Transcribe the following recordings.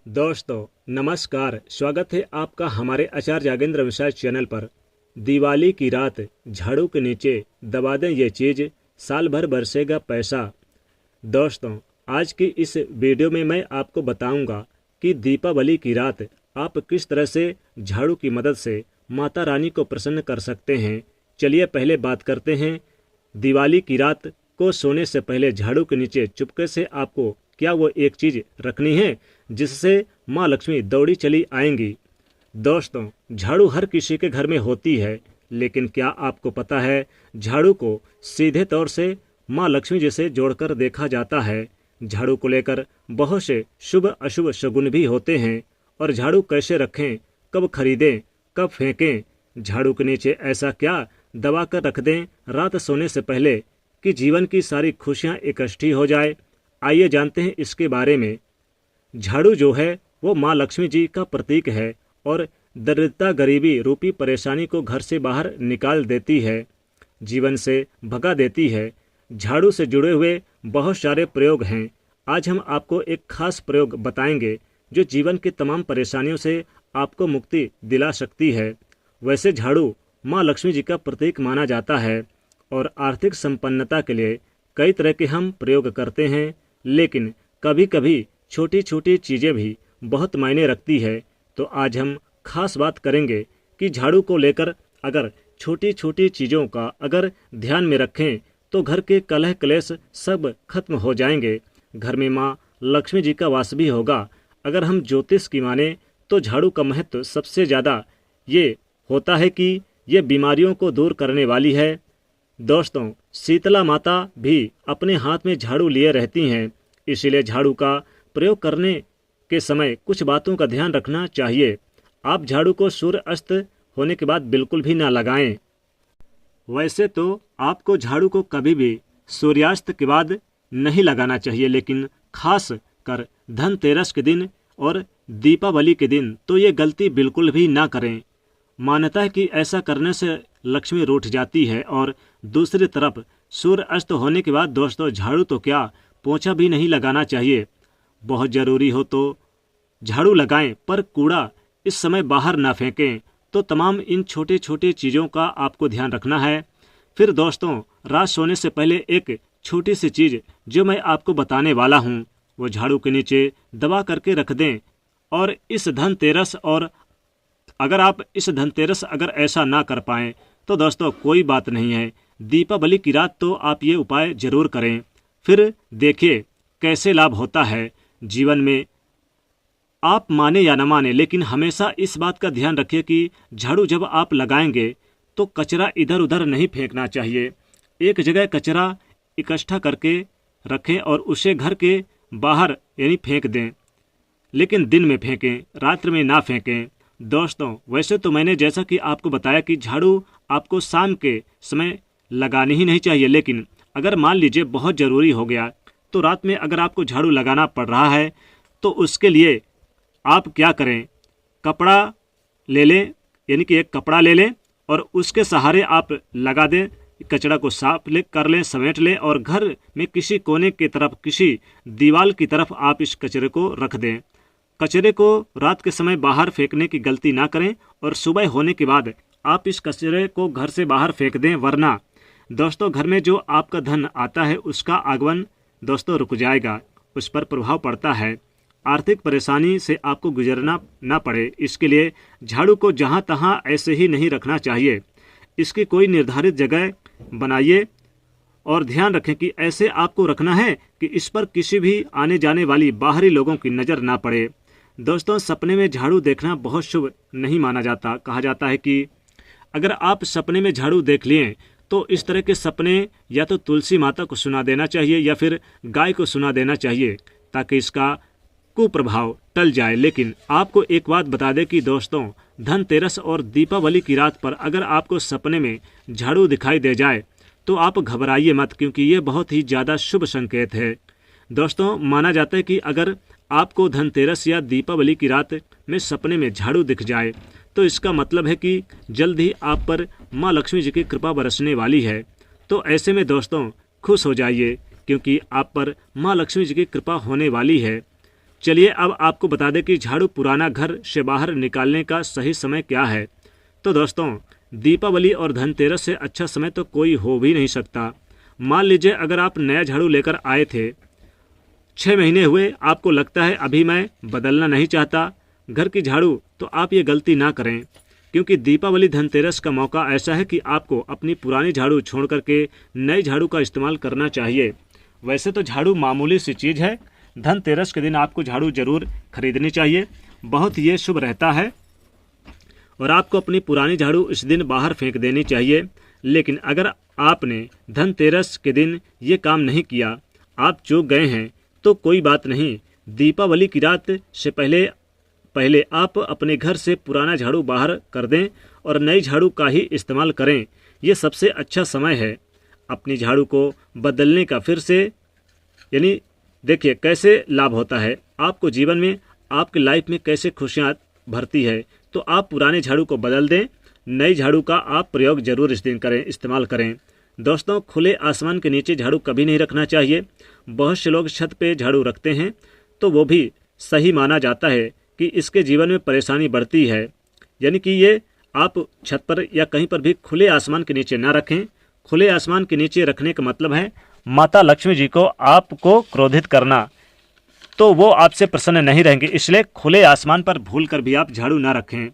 दोस्तों नमस्कार। स्वागत है आपका हमारे आचार्य जागेंद्र मिश्रा चैनल पर। दिवाली की रात झाड़ू के नीचे दबा दें ये चीज़, साल भर बरसेगा पैसा। दोस्तों आज की इस वीडियो में मैं आपको बताऊंगा कि दीपावली की रात आप किस तरह से झाड़ू की मदद से माता रानी को प्रसन्न कर सकते हैं। चलिए पहले बात करते हैं दिवाली की रात को सोने से पहले झाड़ू के नीचे चुपके से आपको क्या वो एक चीज़ रखनी है जिससे माँ लक्ष्मी दौड़ी चली आएंगी। दोस्तों झाड़ू हर किसी के घर में होती है, लेकिन क्या आपको पता है झाड़ू को सीधे तौर से माँ लक्ष्मी जी से जोड़कर देखा जाता है। झाड़ू को लेकर बहुत से शुभ अशुभ शगुन भी होते हैं। और झाड़ू कैसे रखें, कब खरीदें, कब फेंकें, झाड़ू के नीचे ऐसा क्या दबा कर रख दें रात सोने से पहले कि जीवन की सारी खुशियाँ इकट्ठी हो जाए। आइए जानते हैं इसके बारे में। झाड़ू जो है वो माँ लक्ष्मी जी का प्रतीक है और दरिद्रता गरीबी रूपी परेशानी को घर से बाहर निकाल देती है, जीवन से भगा देती है। झाड़ू से जुड़े हुए बहुत सारे प्रयोग हैं। आज हम आपको एक खास प्रयोग बताएंगे जो जीवन की तमाम परेशानियों से आपको मुक्ति दिला सकती है। वैसे झाड़ू माँ लक्ष्मी जी का प्रतीक माना जाता है और आर्थिक संपन्नता के लिए कई तरह के हम प्रयोग करते हैं, लेकिन कभी कभी छोटी छोटी चीज़ें भी बहुत मायने रखती है। तो आज हम खास बात करेंगे कि झाड़ू को लेकर अगर छोटी छोटी चीज़ों का अगर ध्यान में रखें तो घर के कलह क्लेश सब खत्म हो जाएंगे। घर में माँ लक्ष्मी जी का वास भी होगा। अगर हम ज्योतिष की माने तो झाड़ू का महत्व सबसे ज़्यादा ये होता है कि ये बीमारियों को दूर करने वाली है। दोस्तों शीतला माता भी अपने हाथ में झाड़ू लिए रहती हैं, इसीलिए झाड़ू का प्रयोग करने के समय कुछ बातों का ध्यान रखना चाहिए। आप झाड़ू को सूर्य अस्त होने के बाद बिल्कुल भी ना लगाएं। वैसे तो आपको झाड़ू को कभी भी सूर्यास्त के बाद नहीं लगाना चाहिए, लेकिन खास कर धनतेरस के दिन और दीपावली के दिन तो ये गलती बिल्कुल भी ना करें। मान्यता है कि ऐसा करने से लक्ष्मी रूठ जाती है। और दूसरी तरफ सूर्य अस्त होने के बाद दोस्तों झाड़ू तो क्या पोंछा भी नहीं लगाना चाहिए। बहुत ज़रूरी हो तो झाड़ू लगाएं, पर कूड़ा इस समय बाहर ना फेंकें। तो तमाम इन छोटे छोटे चीज़ों का आपको ध्यान रखना है। फिर दोस्तों रात सोने से पहले एक छोटी सी चीज़ जो मैं आपको बताने वाला हूँ वो झाड़ू के नीचे दबा करके रख दें। और इस धनतेरस और अगर आप इस धनतेरस अगर ऐसा ना कर पाएँ तो दोस्तों कोई बात नहीं है, दीपावली की रात तो आप ये उपाय ज़रूर करें। फिर देखिए कैसे लाभ होता है जीवन में। आप माने या न माने, लेकिन हमेशा इस बात का ध्यान रखिए कि झाड़ू जब आप लगाएंगे तो कचरा इधर उधर नहीं फेंकना चाहिए। एक जगह कचरा इकट्ठा करके रखें और उसे घर के बाहर यानी फेंक दें, लेकिन दिन में फेंकें, रात्र में ना फेंकें। दोस्तों वैसे तो मैंने जैसा कि आपको बताया कि झाड़ू आपको शाम के समय लगानी ही नहीं चाहिए, लेकिन अगर मान लीजिए बहुत ज़रूरी हो गया तो रात में अगर आपको झाड़ू लगाना पड़ रहा है तो उसके लिए आप क्या करें, कपड़ा ले लें, यानी कि एक कपड़ा ले लें और उसके सहारे आप लगा दें, कचरा को साफ कर लें, समेट लें और घर में किसी कोने की तरफ, किसी दीवार की तरफ आप इस कचरे को रख दें। कचरे को रात के समय बाहर फेंकने की गलती ना करें और सुबह होने के बाद आप इस कचरे को घर से बाहर फेंक दें, वरना दोस्तों घर में जो आपका धन आता है उसका आगमन दोस्तों रुक जाएगा, उस पर प्रभाव पड़ता है। आर्थिक परेशानी से आपको गुजरना ना पड़े, इसके लिए झाड़ू को जहाँ तहाँ ऐसे ही नहीं रखना चाहिए। इसकी कोई निर्धारित जगह बनाइए और ध्यान रखें कि ऐसे आपको रखना है कि इस पर किसी भी आने जाने वाली बाहरी लोगों की नज़र ना पड़े। दोस्तों सपने में झाड़ू देखना बहुत शुभ नहीं माना जाता। कहा जाता है कि अगर आप सपने में झाड़ू देख लिए तो इस तरह के सपने या तो तुलसी माता को सुना देना चाहिए या फिर गाय को सुना देना चाहिए, ताकि इसका कुप्रभाव टल जाए। लेकिन आपको एक बात बता दें कि दोस्तों धनतेरस और दीपावली की रात पर अगर आपको सपने में झाड़ू दिखाई दे जाए तो आप घबराइए मत, क्योंकि ये बहुत ही ज़्यादा शुभ संकेत है। दोस्तों माना जाता है कि अगर आपको धनतेरस या दीपावली की रात में सपने में झाड़ू दिख जाए तो इसका मतलब है कि जल्द ही आप पर माँ लक्ष्मी जी की कृपा बरसने वाली है। तो ऐसे में दोस्तों खुश हो जाइए, क्योंकि आप पर माँ लक्ष्मी जी की कृपा होने वाली है। चलिए अब आपको बता दें कि झाड़ू पुराना घर से बाहर निकालने का सही समय क्या है। तो दोस्तों, दीपावली और धनतेरस से अच्छा समय तो कोई हो भी नहीं सकता। मान लीजिए अगर आप नया झाड़ू लेकर आए थे, 6 महीने हुए, आपको लगता है अभी मैं बदलना नहीं चाहता घर की झाड़ू, तो आप ये गलती ना करें, क्योंकि दीपावली धनतेरस का मौका ऐसा है कि आपको अपनी पुरानी झाड़ू छोड़ करके नई झाड़ू का इस्तेमाल करना चाहिए। वैसे तो झाड़ू मामूली सी चीज़ है, धनतेरस के दिन आपको झाड़ू जरूर खरीदनी चाहिए, बहुत ये शुभ रहता है, और आपको अपनी पुरानी झाड़ू इस दिन बाहर फेंक देनी चाहिए। लेकिन अगर आपने धनतेरस के दिन ये काम नहीं किया, आप चूक गए हैं, तो कोई बात नहीं। दीपावली की रात से पहले आप अपने घर से पुराना झाड़ू बाहर कर दें और नई झाड़ू का ही इस्तेमाल करें। ये सबसे अच्छा समय है अपनी झाड़ू को बदलने का। फिर से यानी देखिए कैसे लाभ होता है आपको जीवन में, आपकी लाइफ में कैसे खुशियाँ भरती है। तो आप पुराने झाड़ू को बदल दें, नई झाड़ू का आप प्रयोग जरूर इस दिन करें, इस्तेमाल करें। दोस्तों, खुले आसमान के नीचे झाड़ू कभी नहीं रखना चाहिए। बहुत से लोग छत पे झाड़ू रखते हैं, तो वो भी सही माना जाता है कि इसके जीवन में परेशानी बढ़ती है। यानी कि ये आप छत पर या कहीं पर भी खुले आसमान के नीचे ना रखें। खुले आसमान के नीचे रखने का मतलब है माता लक्ष्मी जी को आपको क्रोधित करना, तो वो आपसे प्रसन्न नहीं रहेंगे। इसलिए खुले आसमान पर भूल कर भी आप झाड़ू ना रखें,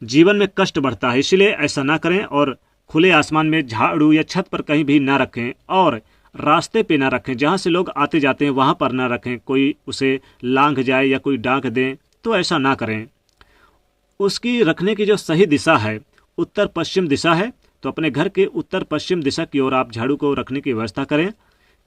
जीवन में कष्ट बढ़ता है, इसलिए ऐसा ना करें। और खुले आसमान में झाड़ू या छत पर कहीं भी ना रखें, और रास्ते पे ना रखें, जहाँ से लोग आते जाते हैं वहाँ पर ना रखें, कोई उसे लांघ जाए या कोई डांक दे, तो ऐसा ना करें। उसकी रखने की जो सही दिशा है उत्तर पश्चिम दिशा है, तो अपने घर के उत्तर पश्चिम दिशा की ओर आप झाड़ू को रखने की व्यवस्था करें।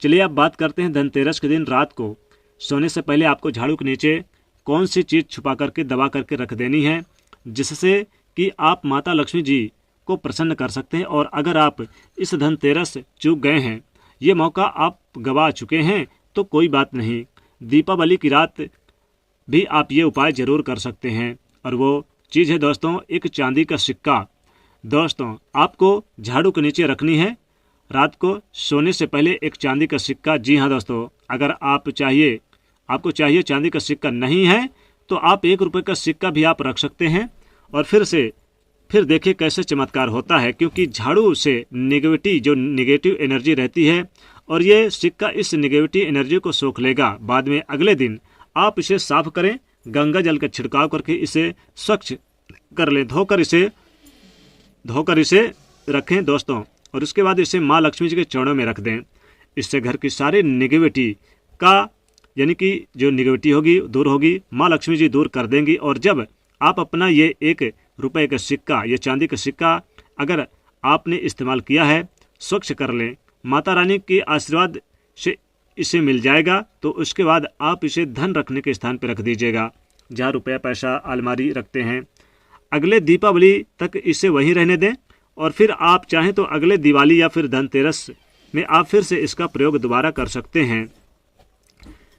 चलिए अब बात करते हैं धनतेरस के दिन रात को सोने से पहले आपको झाड़ू के नीचे कौन सी चीज़ छुपा करके दबा करके रख देनी है, जिससे कि आप माता लक्ष्मी जी को प्रसन्न कर सकते हैं। और अगर आप इस धनतेरस चूक गए हैं, ये मौका आप गवा चुके हैं, तो कोई बात नहीं, दीपावली की रात भी आप ये उपाय जरूर कर सकते हैं। और वो चीज़ है दोस्तों एक चांदी का सिक्का। दोस्तों, आपको झाड़ू के नीचे रखनी है रात को सोने से पहले एक चांदी का सिक्का। जी हाँ दोस्तों, अगर आपको चाहिए चांदी का सिक्का नहीं है, तो आप 1 रुपये का सिक्का भी आप रख सकते हैं। और फिर देखिए कैसे चमत्कार होता है, क्योंकि झाड़ू से निगेटिव एनर्जी रहती है, और ये सिक्का इस निगेटिव एनर्जी को सोख लेगा। बाद में अगले दिन आप इसे साफ करें, गंगा जल का छिड़काव करके इसे स्वच्छ कर लें, धोकर इसे रखें दोस्तों। और उसके बाद इसे माँ लक्ष्मी जी के चरणों में रख दें। इससे घर की सारी निगेटिविटी का यानी कि जो निगेटिविटी होगी दूर होगी, माँ लक्ष्मी जी दूर कर देंगी। और जब आप अपना ये 1 रुपये का सिक्का, ये चांदी का सिक्का अगर आपने इस्तेमाल किया है, स्वच्छ कर लें, माता रानी के आशीर्वाद से इसे मिल जाएगा। तो उसके बाद आप इसे धन रखने के स्थान पर रख दीजिएगा, जहाँ रुपया पैसा अलमारी रखते हैं। अगले दीपावली तक इसे वहीं रहने दें, और फिर आप चाहें तो अगले दिवाली या फिर धनतेरस में आप फिर से इसका प्रयोग दोबारा कर सकते हैं।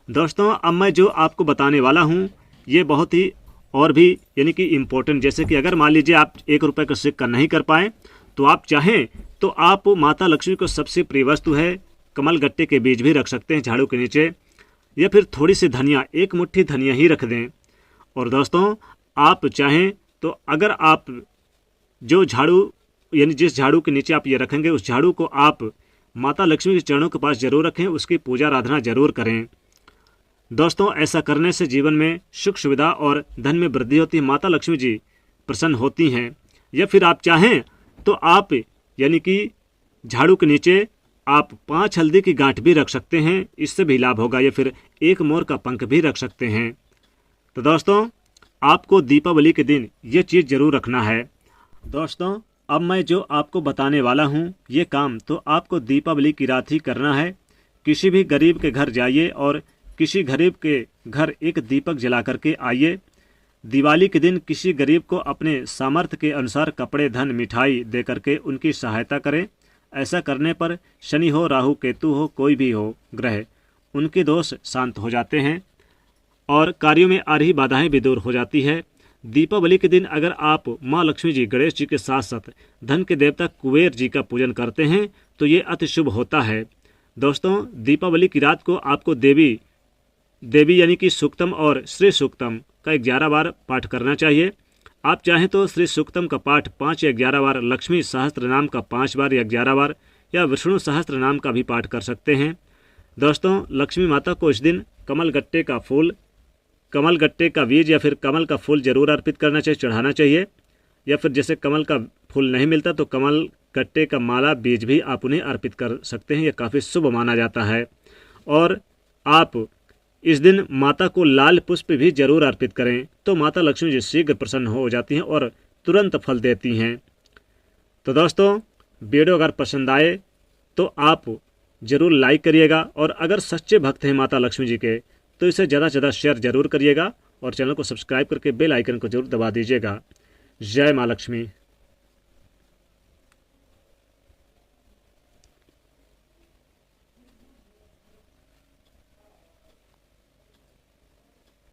दोस्तों, अब मैं जो आपको बताने वाला हूँ ये बहुत ही और भी यानी कि इम्पोर्टेंट, जैसे कि अगर मान लीजिए आप 1 रुपये का सिक्का नहीं कर पाएँ, तो आप चाहें तो आप माता लक्ष्मी को सबसे प्रिय वस्तु है कमल गट्टे के बीज भी रख सकते हैं झाड़ू के नीचे, या फिर थोड़ी सी धनिया, 1 मुट्ठी धनिया ही रख दें। और दोस्तों, आप चाहें तो अगर आप जो झाड़ू यानी जिस झाड़ू के नीचे आप ये रखेंगे, उस झाड़ू को आप माता लक्ष्मी के चरणों के पास जरूर रखें, उसकी पूजा आराधना जरूर करें। दोस्तों, ऐसा करने से जीवन में सुख सुविधा और धन में वृद्धि होती है, माता लक्ष्मी जी प्रसन्न होती हैं। या फिर आप चाहें तो आप यानी कि झाड़ू के नीचे आप 5 हल्दी की गांठ भी रख सकते हैं, इससे भी लाभ होगा। या फिर 1 मोर का पंख भी रख सकते हैं। तो दोस्तों, आपको दीपावली के दिन ये चीज़ जरूर रखना है। दोस्तों, अब मैं जो आपको बताने वाला हूँ ये काम तो आपको दीपावली की रात ही करना है। किसी भी गरीब के घर जाइए और किसी गरीब के घर एक दीपक जला करके आइए। दिवाली के दिन किसी गरीब को अपने सामर्थ्य के अनुसार कपड़े, धन, मिठाई दे करके उनकी सहायता करें। ऐसा करने पर शनि हो, राहु, केतु हो, कोई भी हो ग्रह, उनके दोष शांत हो जाते हैं और कार्यों में आ रही बाधाएं भी दूर हो जाती है। दीपावली के दिन अगर आप माँ लक्ष्मी जी, गणेश जी के साथ साथ धन के देवता कुबेर जी का पूजन करते हैं तो ये अति शुभ होता है। दोस्तों, दीपावली की रात को आपको देवी देवी यानी कि सूक्तम और श्री सूक्तम का 11 बार पाठ करना चाहिए। आप चाहें तो श्री सूक्तम का पाठ 5 या 11 बार, लक्ष्मी सहस्त्र नाम का 5 बार या 11 बार या विष्णु सहस्त्र नाम का भी पाठ कर सकते हैं। दोस्तों, लक्ष्मी माता को इस दिन कमल गट्टे का फूल, कमल गट्टे का बीज या फिर कमल का फूल जरूर अर्पित करना चाहिए, चढ़ाना चाहिए। या फिर जैसे कमल का फूल नहीं मिलता तो कमल गट्टे का माला बीज भी आप उन्हें अर्पित कर सकते हैं। यह काफ़ी शुभ माना जाता है। और आप इस दिन माता को लाल पुष्प भी जरूर अर्पित करें तो माता लक्ष्मी जी शीघ्र प्रसन्न हो जाती हैं और तुरंत फल देती हैं। तो दोस्तों, वीडियो अगर पसंद आए तो आप जरूर लाइक करिएगा, और अगर सच्चे भक्त हैं माता लक्ष्मी जी के तो इसे ज़्यादा से ज़्यादा शेयर जरूर करिएगा और चैनल को सब्सक्राइब करके बेल आइकन को जरूर दबा दीजिएगा। जय माँ लक्ष्मी।